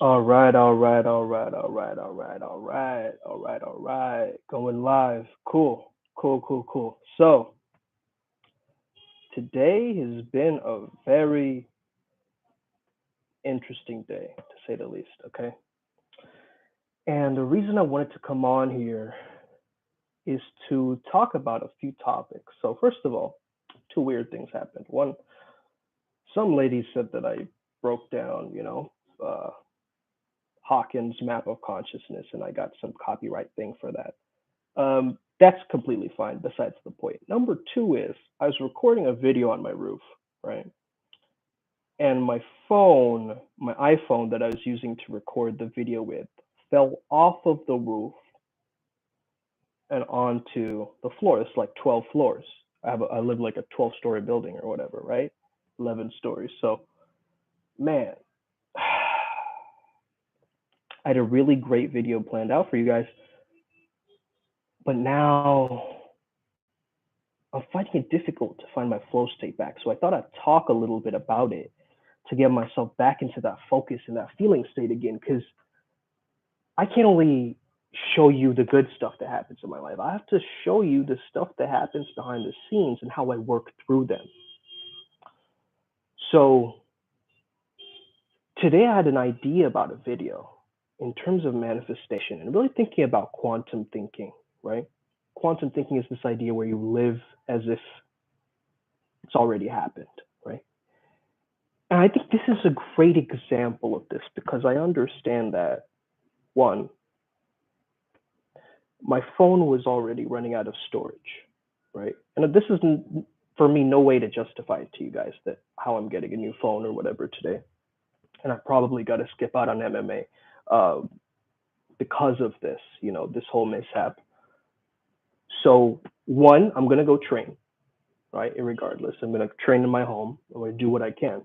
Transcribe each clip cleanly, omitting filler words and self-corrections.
All right, all right, all right, all right, all right, all right, all right, all right. Going live. Cool, cool, cool, cool. So today has been a very interesting day, to say the least. Okay. And the reason I wanted to come on here is to talk about a few topics. So first of all, two weird things happened. One, some lady said that I broke down, Hawkins' map of consciousness, and I got some copyright thing for that. That's completely fine. Besides the point. Number two is I was recording a video on my roof, right? And my phone, my iPhone that I was using to record the video with, fell off of the roof and onto the floor. It's like 12 floors. I live like a 12-story building or whatever, right? 11 stories. So, man, I had a really great video planned out for you guys, but now I'm finding it difficult to find my flow state back. So I thought I'd talk a little bit about it to get myself back into that focus and that feeling state again. Because I can't only show you the good stuff that happens in my life, I have to show you the stuff that happens behind the scenes and how I work through them. So today I had an idea about a video in terms of manifestation and really thinking about quantum thinking, right? Quantum thinking is this idea where you live as if it's already happened, right? And I think this is a great example of this because I understand that, one, my phone was already running out of storage, right? And this is, for me, no way to justify it to you guys that how I'm getting a new phone or whatever today. And I probably got to skip out on MMA because of this, this whole mishap. So, one, I'm going to go train, right? Irregardless, I'm going to train in my home. I'm going to do what I can.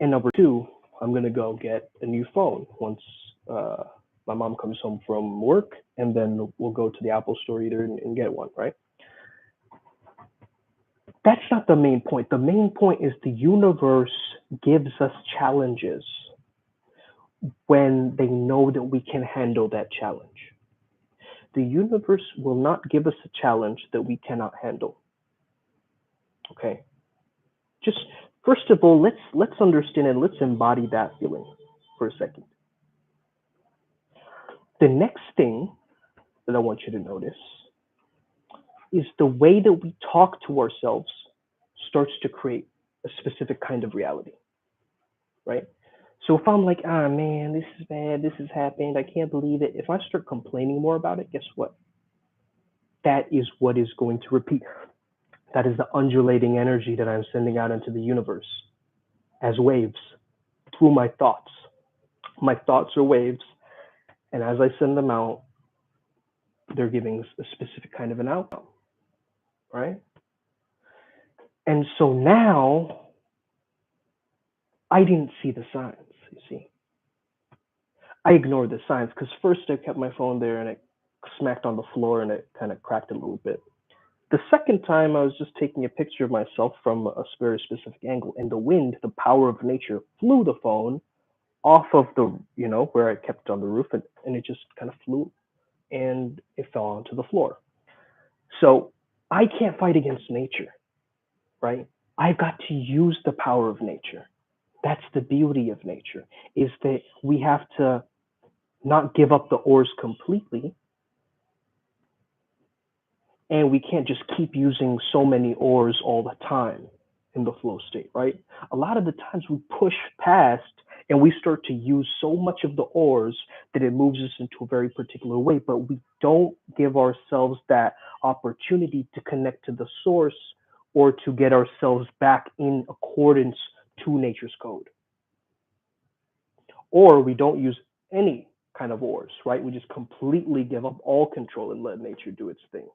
And number two, I'm going to go get a new phone once my mom comes home from work, and then we'll go to the Apple store either and get one, right? That's not the main point. The main point is the universe gives us challenges when they know that we can handle that challenge. The universe will not give us a challenge that we cannot handle. Okay? Just first of all, let's understand and let's embody that feeling for a second. The next thing that I want you to notice is the way that we talk to ourselves starts to create a specific kind of reality, right? So if I'm like, ah, man, this is bad, this has happened, I can't believe it. If I start complaining more about it, guess what? That is what is going to repeat. That is the undulating energy that I'm sending out into the universe as waves through my thoughts. My thoughts are waves, and as I send them out, they're giving a specific kind of an outcome, right? And so now I didn't see the signs, you see. I ignored the signs because first I kept my phone there and it smacked on the floor and it kind of cracked a little bit. The second time I was just taking a picture of myself from a very specific angle, and the wind, the power of nature, flew the phone off of the, where I kept it on the roof, and it just kind of flew and it fell onto the floor. So I can't fight against nature, right? I've got to use the power of nature. That's the beauty of nature, is that we have to not give up the oars completely, and we can't just keep using so many oars all the time in the flow state, right? A lot of the times we push past and we start to use so much of the oars that it moves us into a very particular way, but we don't give ourselves that opportunity to connect to the source or to get ourselves back in accordance to nature's code. Or we don't use any kind of oars, right? We just completely give up all control and let nature do its thing.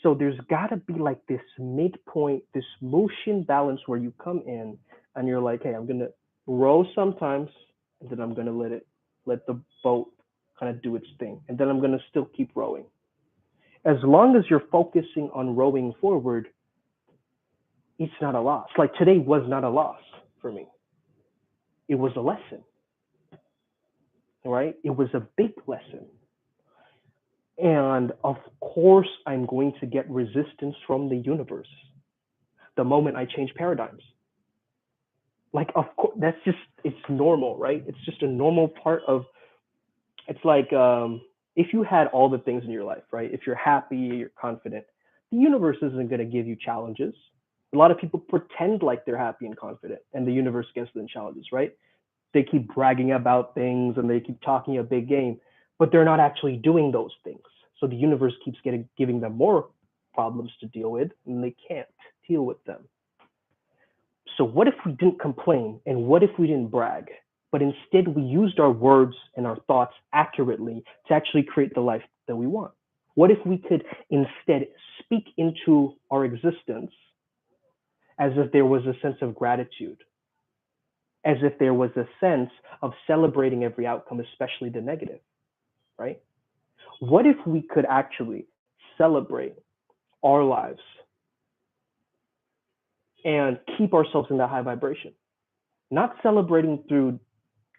So there's got to be like this midpoint, this motion balance where you come in and you're like, hey, I'm going to row sometimes, and then I'm going to let the boat kind of do its thing. And then I'm going to still keep rowing. As long as you're focusing on rowing forward, it's not a loss. Like today was not a loss for me. it was a lesson, right? It was a big lesson. And of course, I'm going to get resistance from the universe the moment I change paradigms. Like, of course, that's just, it's normal, right? It's just a normal part of, it's like, if you had all the things in your life, right? If you're happy, you're confident, the universe isn't going to give you challenges. A lot of people pretend like they're happy and confident, and the universe gives them challenges, right? They keep bragging about things and they keep talking a big game, but they're not actually doing those things. So the universe keeps giving them more problems to deal with, and they can't deal with them. So what if we didn't complain, and what if we didn't brag, but instead we used our words and our thoughts accurately to actually create the life that we want? What if we could instead speak into our existence as if there was a sense of gratitude, as if there was a sense of celebrating every outcome, especially the negative, right? What if we could actually celebrate our lives and keep ourselves in that high vibration? Not celebrating through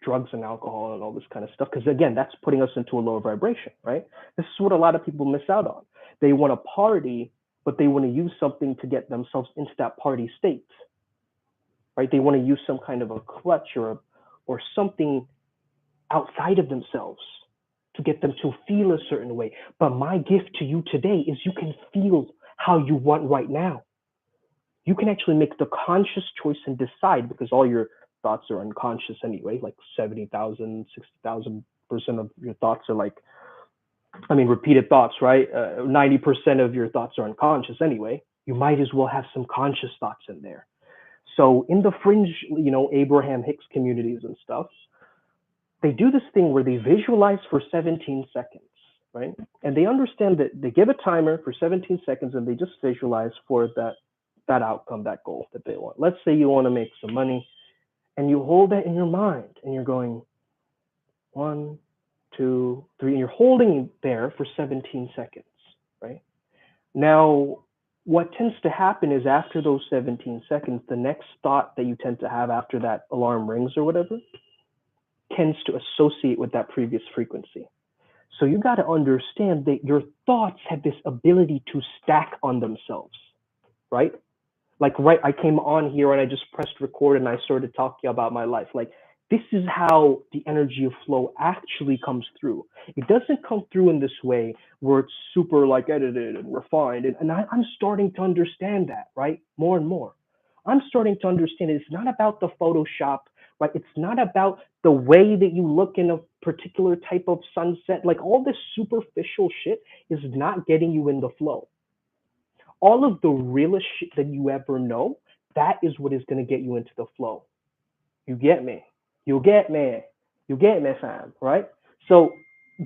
drugs and alcohol and all this kind of stuff, because again, that's putting us into a lower vibration, right? This is what a lot of people miss out on. They want to party, but they want to use something to get themselves into that party state, right? They want to use some kind of a crutch or something outside of themselves to get them to feel a certain way. But my gift to you today is you can feel how you want right now. You can actually make the conscious choice and decide, because all your thoughts are unconscious anyway. Like 70,000, 60,000% of your thoughts are like, I mean, repeated thoughts, right? 90% of your thoughts are unconscious anyway. You might as well have some conscious thoughts in there. So in the fringe, Abraham Hicks communities and stuff, they do this thing where they visualize for 17 seconds, right? And they understand that they give a timer for 17 seconds and they just visualize for that outcome, that goal that they want. Let's say you want to make some money and you hold that in your mind and you're going 1, 2, 3, and you're holding it there for 17 seconds, right? Now, what tends to happen is after those 17 seconds, the next thought that you tend to have after that alarm rings or whatever tends to associate with that previous frequency. So you got to understand that your thoughts have this ability to stack on themselves, right? Like, right, I came on here and I just pressed record and I started talking about my life. Like, this is how the energy of flow actually comes through. It doesn't come through in this way where it's super like edited and refined. And I'm starting to understand that, right? More and more. I'm starting to understand it's not about the Photoshop, right? It's not about the way that you look in a particular type of sunset. Like, all this superficial shit is not getting you in the flow. All of the realest shit that you ever know, that is what is going to get you into the flow. You get me? You get me? You get me, fam? Right? So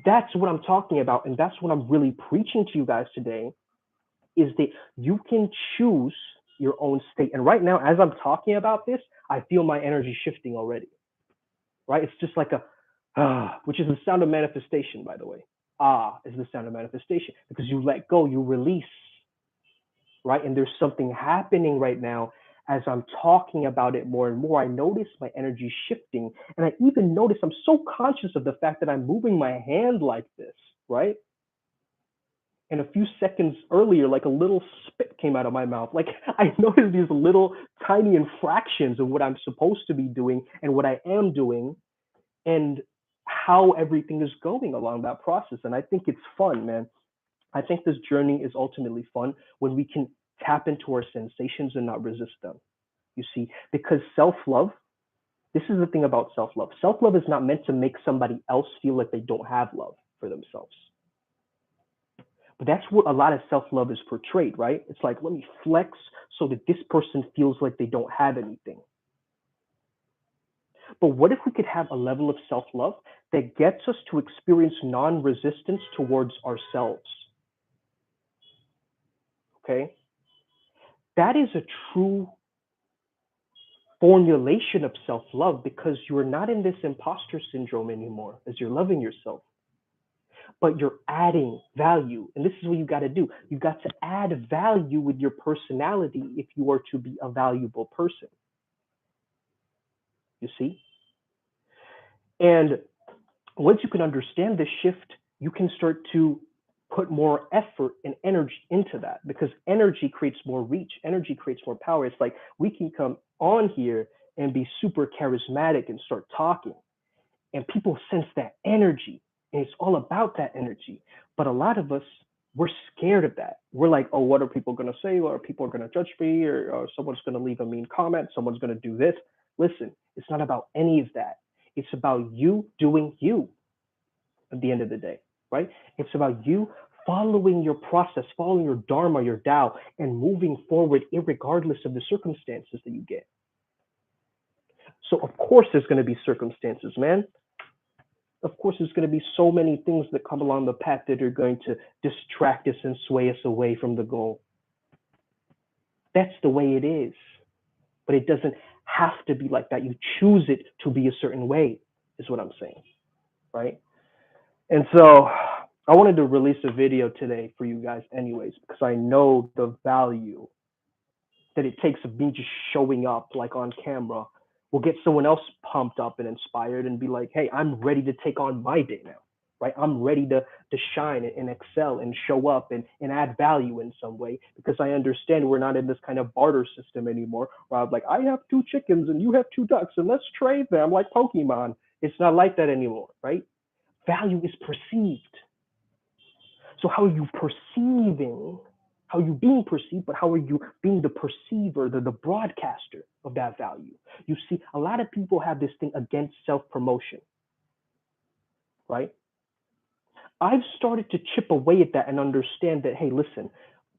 that's what I'm talking about, and that's what I'm really preaching to you guys today, is that you can choose your own state. And right now, as I'm talking about this, I feel my energy shifting already. Right? It's just like a which is the sound of manifestation, by the way. Is the sound of manifestation, because you let go, you release, right? And there's something happening right now as I'm talking about it more and more. I notice my energy shifting, and I even notice I'm so conscious of the fact that I'm moving my hand like this, right? And a few seconds earlier, like a little spit came out of my mouth. Like, I noticed these little tiny infractions of what I'm supposed to be doing and what I am doing, and how everything is going along that process. And I think it's fun, man. I think this journey is ultimately fun when we can tap into our sensations and not resist them. You see, because self-love, this is the thing about self-love. Self-love is not meant to make somebody else feel like they don't have love for themselves. But that's what a lot of self-love is portrayed, right? It's like, let me flex so that this person feels like they don't have anything. But what if we could have a level of self-love that gets us to experience non-resistance towards ourselves? Okay? That is a true formulation of self-love, because you're not in this imposter syndrome anymore as you're loving yourself, but you're adding value. And this is what you got to do. You got to add value with your personality if you are to be a valuable person. You see? And once you can understand this shift, you can start to put more effort and energy into that, because energy creates more reach, energy creates more power. It's like we can come on here and be super charismatic and start talking, and people sense that energy, and it's all about that energy. But a lot of us, we're scared of that. We're like, oh, what are people going to say? Or people are going to judge me, or someone's going to leave a mean comment, someone's going to do this. Listen, it's not about any of that. It's about you doing you at the end of the day, right? It's about you following your process, following your dharma, your Tao, and moving forward, irregardless of the circumstances that you get. So of course there's going to be circumstances, man. Of course there's going to be so many things that come along the path that are going to distract us and sway us away from the goal. That's the way it is. But it doesn't have to be like that. You choose it to be a certain way, is what I'm saying, right? And so I wanted to release a video today for you guys, anyways, because I know the value that it takes of me just showing up like on camera will get someone else pumped up and inspired and be like, hey, I'm ready to take on my day now, right? I'm ready to shine and excel and show up and add value in some way, because I understand we're not in this kind of barter system anymore where I'm like, I have two chickens and you have two ducks and let's trade them like Pokemon. It's not like that anymore, right? Value is perceived. So how are you perceiving? How are you being perceived, but how are you being the perceiver, the broadcaster of that value? You see, a lot of people have this thing against self-promotion, right? I've started to chip away at that and understand that, hey, listen,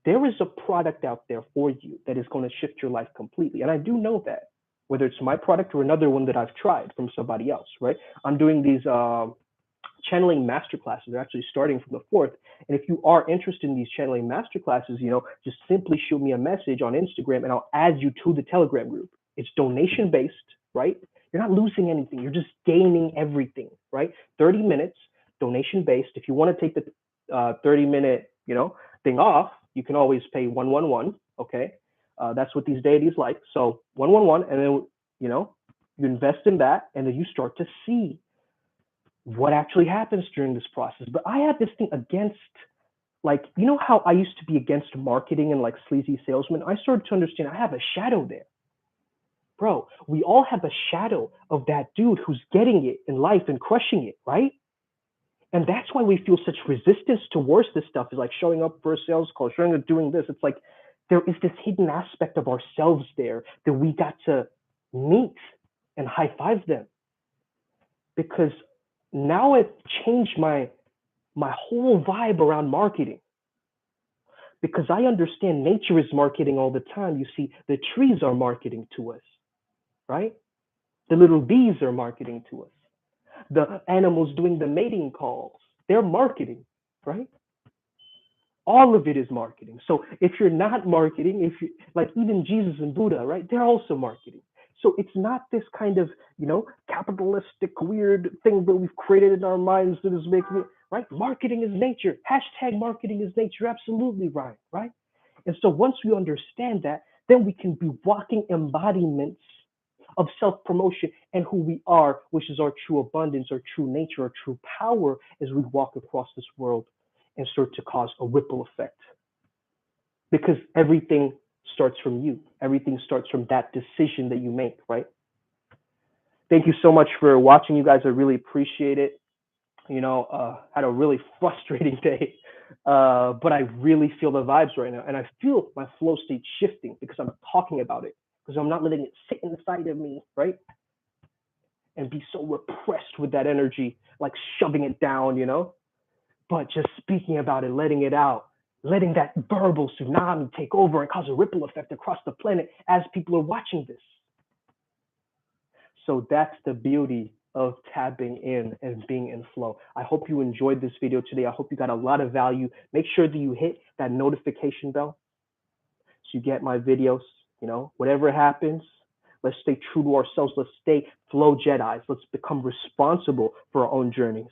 there is a product out there for you that is going to shift your life completely. And I do know that, whether it's my product or another one that I've tried from somebody else, right? I'm doing these channeling masterclasses. They're actually starting from the 4th. And if you are interested in these channeling masterclasses, just simply shoot me a message on Instagram and I'll add you to the Telegram group. It's donation based, right? You're not losing anything. You're just gaining everything, right? 30 minutes, donation based. If you want to take the 30-minute, thing off, you can always pay 111. Okay. That's what these deities like. So 111, and then, you invest in that, and then you start to see what actually happens during this process. But I have this thing against, like, how I used to be against marketing and like sleazy salesmen. I started to understand I have a shadow there. Bro, we all have a shadow of that dude who's getting it in life and crushing it, right? And that's why we feel such resistance towards this stuff, is like showing up for a sales call, showing up doing this. It's like there is this hidden aspect of ourselves there that we got to meet and high five them. Because now I've changed my whole vibe around marketing, because I understand nature is marketing all the time. You see, the trees are marketing to us, right? The little bees are marketing to us. The animals doing the mating calls, they're marketing, right? All of it is marketing. So if you're not marketing, if you like, even Jesus and Buddha, right? They're also marketing. So it's not this kind of, capitalistic weird thing that we've created in our minds that is making it, right? Marketing is nature. Hashtag marketing is nature. You're absolutely right? And so once we understand that, then we can be walking embodiments of self-promotion and who we are, which is our true abundance, our true nature, our true power, as we walk across this world and start to cause a ripple effect. Because everything starts from you. Everything starts from that decision that you make, right? Thank you so much for watching, you guys. I really appreciate it. Had a really frustrating day, but I really feel the vibes right now, and I feel my flow state shifting because I'm talking about it, because I'm not letting it sit inside of me, right? And be so repressed with that energy, like shoving it down, but just speaking about it, letting it out, letting that verbal tsunami take over and cause a ripple effect across the planet as people are watching this. So that's the beauty of tapping in and being in flow. I hope you enjoyed this video today. I hope you got a lot of value. Make sure that you hit that notification bell so you get my videos. Whatever happens, let's stay true to ourselves. Let's stay flow Jedis. Let's become responsible for our own journeys.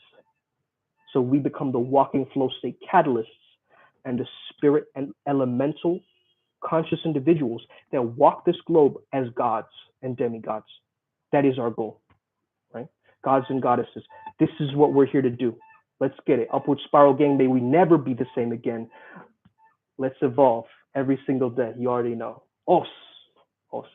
So we become the walking flow state catalysts and the spirit and elemental conscious individuals that walk this globe as gods and demigods. That is our goal, right? gods and goddesses. This is what we're here to do. Let's get it. Upward spiral gang, may we never be the same again. Let's evolve every single day. You already know. Os. Os.